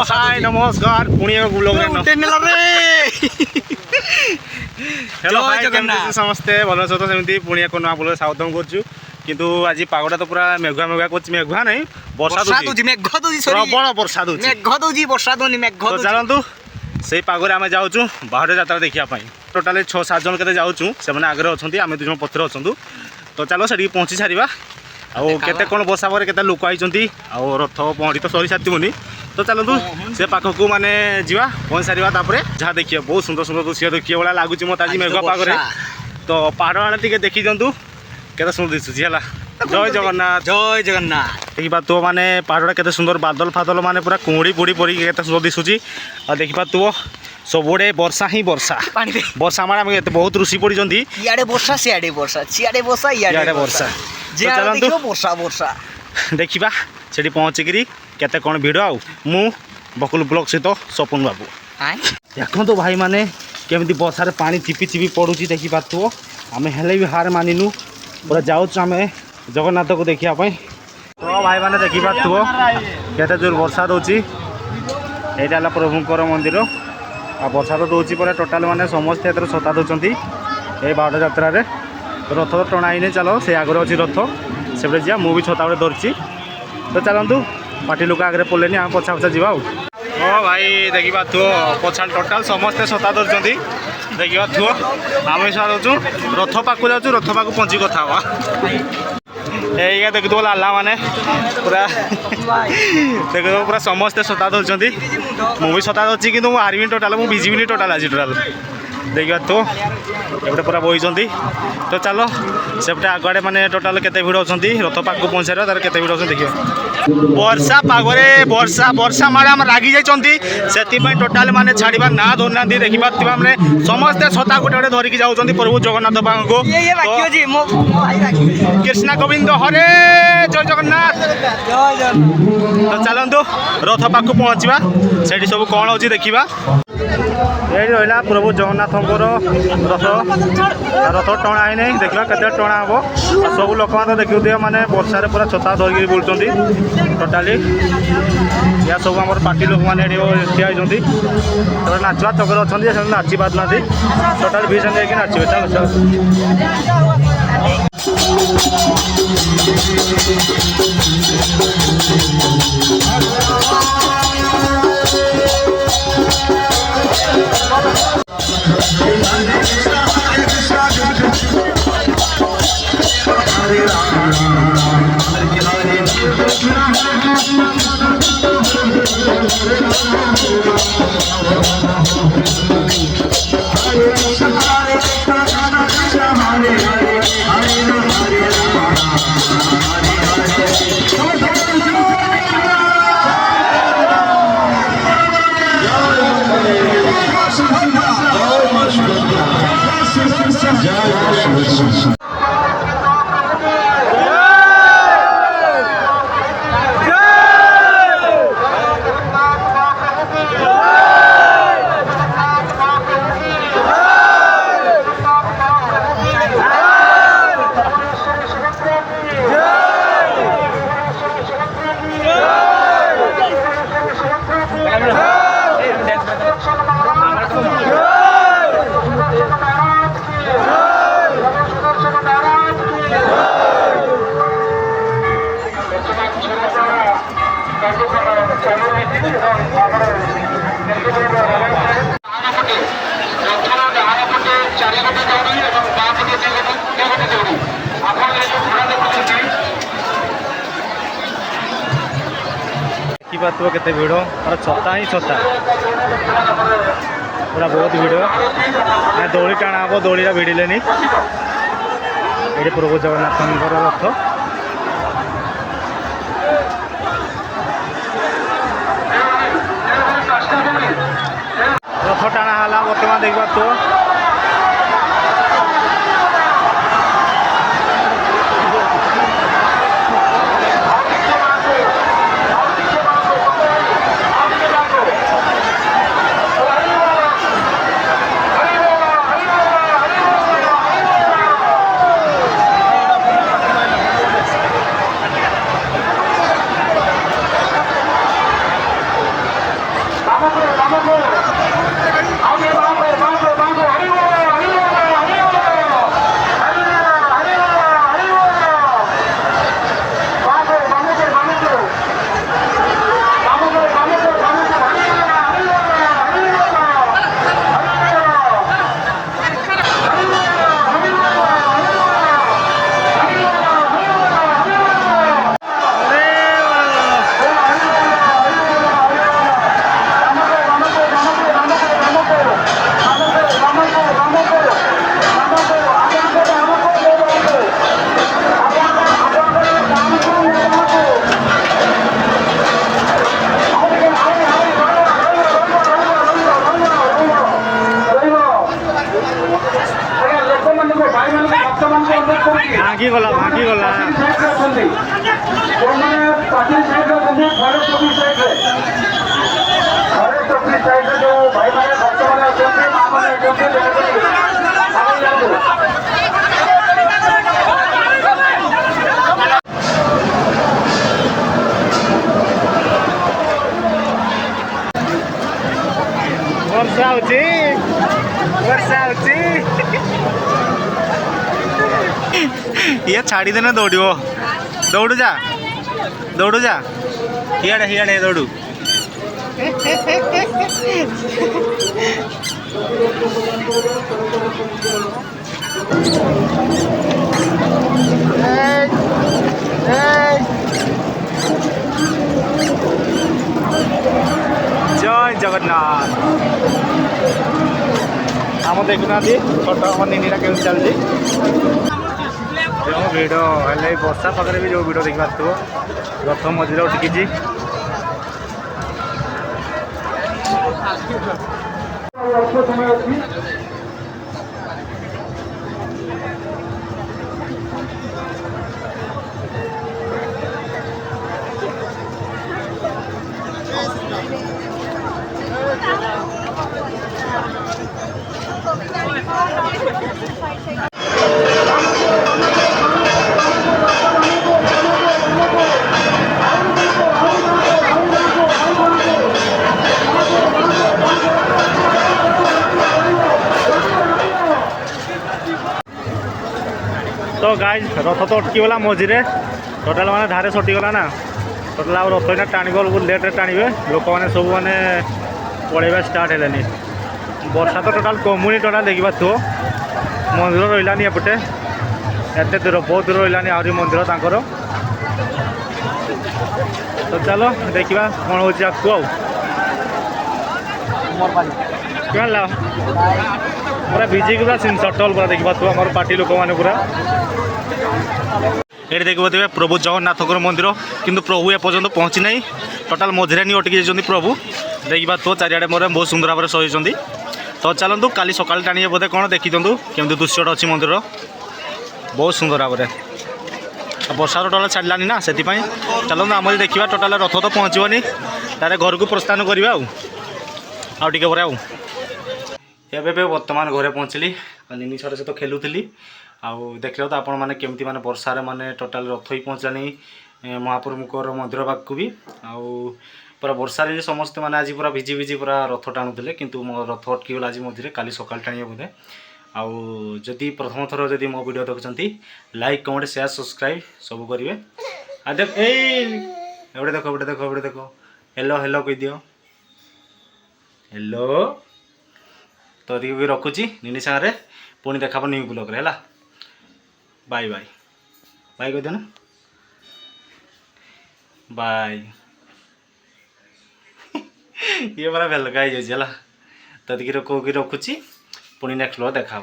हाय नमस्कार पुणी एक ब्लॉग रे हेलो भाई केमती समस्ते भल सहित सेमती पुणी एक नुआ ब्लॉग स्वागत करूँ किंतु आज पागटा तो पूरा मेघुआ मेघुआ कर मेघुआ नहीं वर्षा प्रबल वर्षा दूसरी चलतु से पागरे आम जाऊँ बाहर यात्रा देखापी टोटाली 6-7 जन के जाऊँ से आगे अच्छा आम 2 जन पथर अच्छा तो चलो से पहुँची सारा आते कौन बसा पर के लोक आई रथ पहरी तो सरी सारी तो चलतु से पाखक माने जा पहुँच सारा जहाँ देखिए बहुत सुंदर सुंदर दृश्य देखिए भाया लगुच मत आज मेघुआ पागरे तो पहाड़ आने टी देखी दिंतु के सुंदर दिशुची है जय जगन्नाथ जय जगन्नाथ देखा तो माने पहाड़ा के सुंदर बादल फादल माने पूरा कुड़ी पुड़ी पड़ी के सुंदर दिशुची और देखा तो सबुड़े वर्षा ही वर्षा वर्षा माने बहुत ऋषि पड़ी इे वर्षा सियाड़े वर्षा सियाड़े वर्षा इे वर्षा चलतु वर्षा वर्षा देखा से पहुँचिकी केते कौन भिड़ आउ मु बकुल ब्लॉक सहित सपन बाबू देखो तो भाई माने केमती वर्षा पानी चिपी चिपी पड़ुची देखी पार्थ आम हेले भी हार मानिनु पूरा जाऊँ आम जगन्नाथ को देखापी तो भाई मैंने देखी पार्थ केते जोर वर्षा दूची यहाँ प्रभुंर मंदिर आ वर्षा तो दूची पूरा टोटाल माने समस्ते छता दूसरी ये बारटा यात्रा रथ तो टणा ही चलो से आगे अच्छी रथ से जा मुझे छता बड़े धरची तो चलतु पार्टी लोक आगे पड़े आम पछा पछा जा हाँ भाई देखा थो पछा टोटाल समस्ते छता धरती देखा थो आम दौचु रथ पाक जाऊँ रथ पाक पंची कथा ये देख दो लाला माने पूरा देख दो पूरा समस्ते छता धरती मुझे छता धरची कि हारबी टोटाल मुझे भिजिबिनी टोटाल आज टोटाल देखा तो एपटे पूरा बही तो चलो सेपटे आगे माने टोटाल केते भिड़ अच्छा रथ पाक पहुँचार तार केते भिड़ अच्छा देखिए वर्षा पागरे वर्षा वर्षा मारे आम रागी जाती टोटाल माने छाड़ा ना धरना देखा मैंने समस्ते छता गोटे गोटे धरिकी जाऊँ प्रभु जगन्नाथ बाबू कृष्णा गोविंद हरे जय जगन्नाथ तो चलतु रथ पाक पहुँचवा से सब कौन हो देखा ये रहा प्रभु जगन्नाथ रथ रथ टणा ही नहीं देखा के टणा हम सब लोक तो देखुए मैंने वर्षा पूरा छता धरिकी बुलूँ टोटाली या सब आम पार्टी लोक मैंने ठिया होती नाचवा चक्कर अच्छा नाची पार ना टोटाल भी संगे नाचे चलो देखा केते भिड़ और छता ही छता पूरा बहुत भिड़ दौड़ी टाणा हम दौड़ी भिड़े ये प्रभु जगन्नाथ रथ रथ टाणा है बर्तमान देखा तो ଭାଙ୍ଗିଗଲା ଭାଙ୍ଗିଗଲା ବର୍ଷା ହଉଛି ବର୍ଷା ହଉଛି ये छाड़ी देने दौड़ो दौड़ू जा हियाड़े दौड़ू जय जगन्नाथ आम देखुना छोट आम निनीरा के चलती जो भिड़ है वर्षा पाखे भी जो भिड़ देखी पार्थ रथ मझे उठिकी तो गाइज रथ तो अटकीगला मझे टोटाल मैंने धारे सटिगला ना टोटाल आ रथ ना टाण लेट्रे टाणवे लोक मैंने सब मैंने पलैया स्टार्ट है वर्षा तो टोटाल कमुनी टोटाल देखा मंदिर रही एपटे एत दूर बहुत दूर रही आहरी मंदिर तांकर तो चलो देखा कौन हो पूरा भिजिक पूरा सटल पूरा देखा आम पार्टी लोक मैंने पूरा ये देखिए प्रभु जगन्नाथ मंदिर किंतु प्रभु एपर्यंत पहुँची ना टोटाल मझे नहीं अटकी जाती प्रभु देखा तो चारिड़े मोर बहुत सुंदर भाव सही तो चलतु काली सकाल टाणी बोधे कौन देखी दिंतु केमती दृश्यटा अच्छी मंदिर बहुत सुंदर भाव में वर्षा टोटाल छाड़लानी ना से चलतु आम देखा टोटाल रथ तो पहुँचबनी तारे घर को प्रस्थान करवा आउटे पर एवं बर्तमान घरे पहुँचली निनी छर सहित खेलुली आउ देखल तो आपण मैंने केमती माने वर्षार माने टोटाल रथ ही पहुँचलानी महाप्रभुकर मंदिर पाक भी आउ पूरा वर्षा समस्ते मैंने आज पूरा भिजी भिजी पूरा रथ टाणुले किंतु मो रथ अटकीगला आज मझे काली सकाल टाणी बोधे आउ जदि प्रथम थर जदि मो वीडियो देखुंती लाइक कमेंट शेयर सब्सक्राइब सब करेंगे आ देख एवडे देखो हेलो हेलो कह दियो हेलो तो भी रखुची निनी सागर पुणी देखा न्यू ब्लॉग रे है बाय बाय बाय कह देना बाय ये बड़ा भेलका है तो रखुची पुणी नेक्स्ट ब्लॉग देखा।